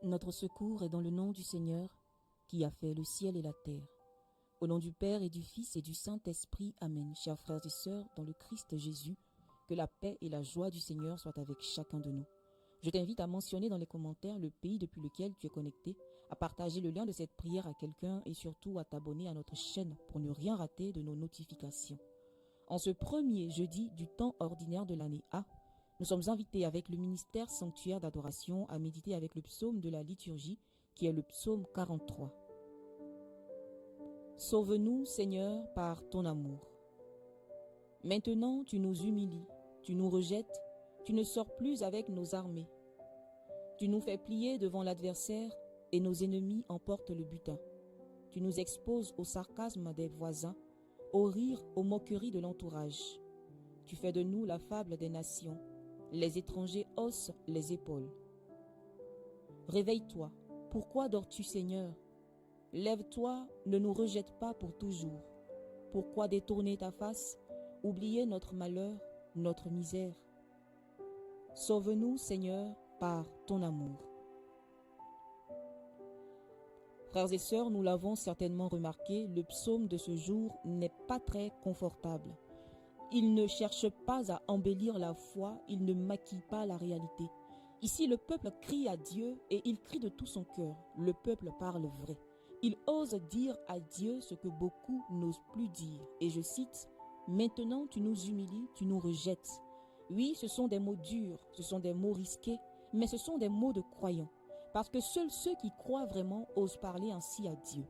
Notre secours est dans le nom du Seigneur, qui a fait le ciel et la terre. Au nom du Père et du Fils et du Saint-Esprit, Amen. Chers frères et sœurs, dans le Christ Jésus, que la paix et la joie du Seigneur soient avec chacun de nous. Je t'invite à mentionner dans les commentaires le pays depuis lequel tu es connecté, à partager le lien de cette prière à quelqu'un et surtout à t'abonner à notre chaîne pour ne rien rater de nos notifications. En ce premier jeudi du temps ordinaire de l'année A, nous sommes invités avec le ministère sanctuaire d'adoration à méditer avec le psaume de la liturgie qui est le psaume 43. Sauve-nous, Seigneur, par ton amour. Maintenant, tu nous humilies, tu nous rejettes, tu ne sors plus avec nos armées. Tu nous fais plier devant l'adversaire et nos ennemis emportent le butin. Tu nous exposes au sarcasme des voisins, au rire, aux moqueries de l'entourage. Tu fais de nous la fable des nations. Les étrangers haussent les épaules. Réveille-toi. Pourquoi dors-tu, Seigneur? Lève-toi, ne nous rejette pas pour toujours. Pourquoi détourner ta face, oublier notre malheur, notre misère? Sauve-nous, Seigneur, par ton amour. Frères et sœurs, nous l'avons certainement remarqué, le psaume de ce jour n'est pas très confortable. Il ne cherche pas à embellir la foi, il ne maquille pas la réalité. Ici, le peuple crie à Dieu et il crie de tout son cœur. Le peuple parle vrai. Il ose dire à Dieu ce que beaucoup n'osent plus dire. Et je cite, « Maintenant tu nous humilies, tu nous rejettes. » Oui, ce sont des mots durs, ce sont des mots risqués, mais ce sont des mots de croyants. Parce que seuls ceux qui croient vraiment osent parler ainsi à Dieu.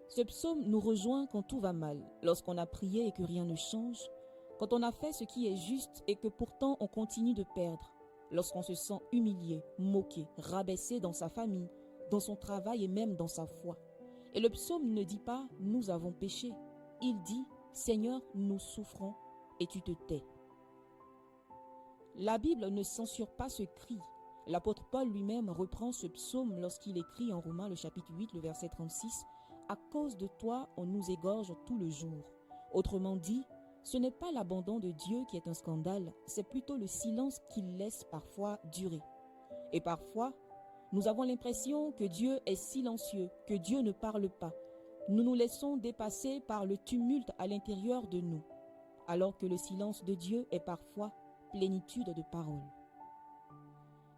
Ce psaume nous rejoint quand tout va mal, lorsqu'on a prié et que rien ne change, quand on a fait ce qui est juste et que pourtant on continue de perdre, lorsqu'on se sent humilié, moqué, rabaissé dans sa famille, dans son travail et même dans sa foi. Et le psaume ne dit pas « nous avons péché », il dit « Seigneur, nous souffrons et tu te tais ». La Bible ne censure pas ce cri. L'apôtre Paul lui-même reprend ce psaume lorsqu'il écrit en Romains le chapitre 8, le verset 36, « À cause de toi, on nous égorge tout le jour ». Autrement dit, ce n'est pas l'abandon de Dieu qui est un scandale, c'est plutôt le silence qu'il laisse parfois durer. Et parfois, nous avons l'impression que Dieu est silencieux, que Dieu ne parle pas. Nous nous laissons dépasser par le tumulte à l'intérieur de nous, alors que le silence de Dieu est parfois plénitude de paroles.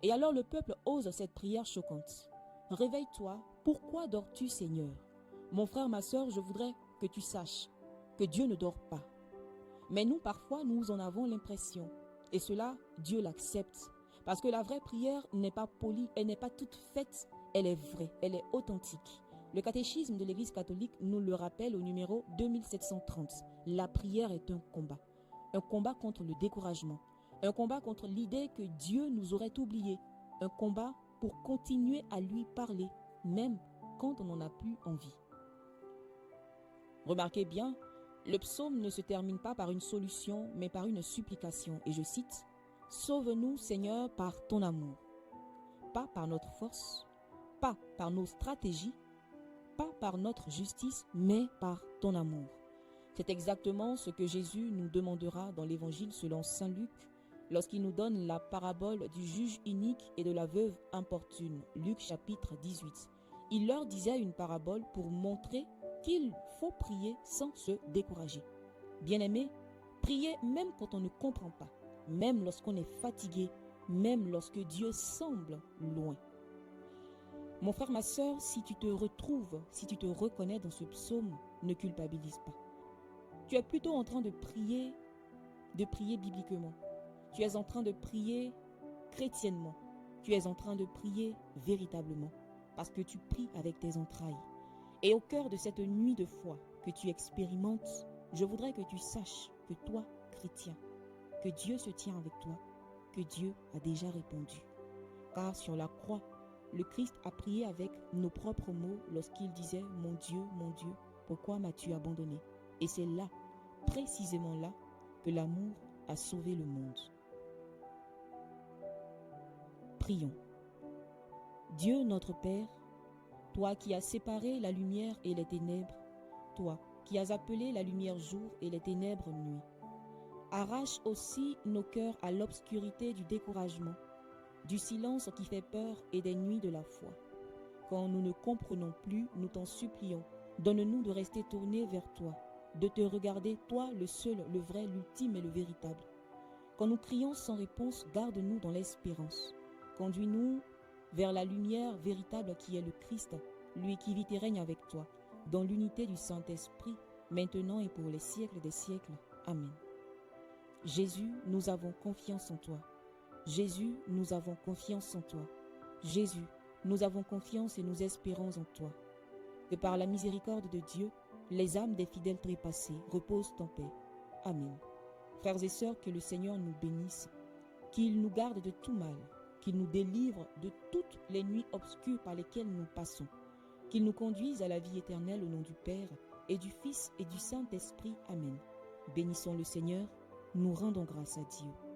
Et alors le peuple ose cette prière choquante. « Réveille-toi, pourquoi dors-tu, Seigneur ?» Mon frère, ma sœur, je voudrais que tu saches que Dieu ne dort pas. Mais nous, parfois, nous en avons l'impression. Et cela, Dieu l'accepte. Parce que la vraie prière n'est pas polie, elle n'est pas toute faite, elle est vraie, elle est authentique. Le catéchisme de l'Église catholique nous le rappelle au numéro 2730. La prière est un combat. Un combat contre le découragement. Un combat contre l'idée que Dieu nous aurait oubliés. Un combat pour continuer à lui parler, même quand on n'en a plus envie. Remarquez bien, le psaume ne se termine pas par une solution, mais par une supplication. Et je cite, « Sauve-nous, Seigneur, par ton amour. » Pas par notre force, pas par nos stratégies, pas par notre justice, mais par ton amour. C'est exactement ce que Jésus nous demandera dans l'Évangile selon saint Luc, lorsqu'il nous donne la parabole du juge inique et de la veuve importune, Luc chapitre 18. Il leur disait une parabole pour montrer qu'il faut prier sans se décourager. Bien-aimés, priez même quand on ne comprend pas, même lorsqu'on est fatigué, même lorsque Dieu semble loin. Mon frère, ma sœur, si tu te retrouves, si tu te reconnais dans ce psaume, ne culpabilise pas. Tu es plutôt en train de prier bibliquement. Tu es en train de prier chrétiennement. Tu es en train de prier véritablement parce que tu pries avec tes entrailles. Et au cœur de cette nuit de foi que tu expérimentes, je voudrais que tu saches que toi, chrétien, que Dieu se tient avec toi, que Dieu a déjà répondu. Car sur la croix, le Christ a prié avec nos propres mots lorsqu'il disait « Mon Dieu, pourquoi m'as-tu abandonné ?» Et c'est là, précisément là, que l'amour a sauvé le monde. Prions. Dieu notre Père, toi qui as séparé la lumière et les ténèbres, toi qui as appelé la lumière jour et les ténèbres nuit, arrache aussi nos cœurs à l'obscurité du découragement, du silence qui fait peur et des nuits de la foi. Quand nous ne comprenons plus, nous t'en supplions, donne-nous de rester tournés vers toi, de te regarder, toi le seul, le vrai, l'ultime et le véritable. Quand nous crions sans réponse, garde-nous dans l'espérance. Conduis-nous vers la lumière véritable qui est le Christ, lui qui vit et règne avec toi, dans l'unité du Saint-Esprit, maintenant et pour les siècles des siècles. Amen. Jésus, nous avons confiance en toi. Jésus, nous avons confiance en toi. Jésus, nous avons confiance et nous espérons en toi. Que par la miséricorde de Dieu, les âmes des fidèles trépassés reposent en paix. Amen. Frères et sœurs, que le Seigneur nous bénisse, qu'il nous garde de tout mal, qu'il nous délivre de toutes les nuits obscures par lesquelles nous passons, qu'il nous conduise à la vie éternelle au nom du Père et du Fils et du Saint-Esprit. Amen. Bénissons le Seigneur, nous rendons grâce à Dieu.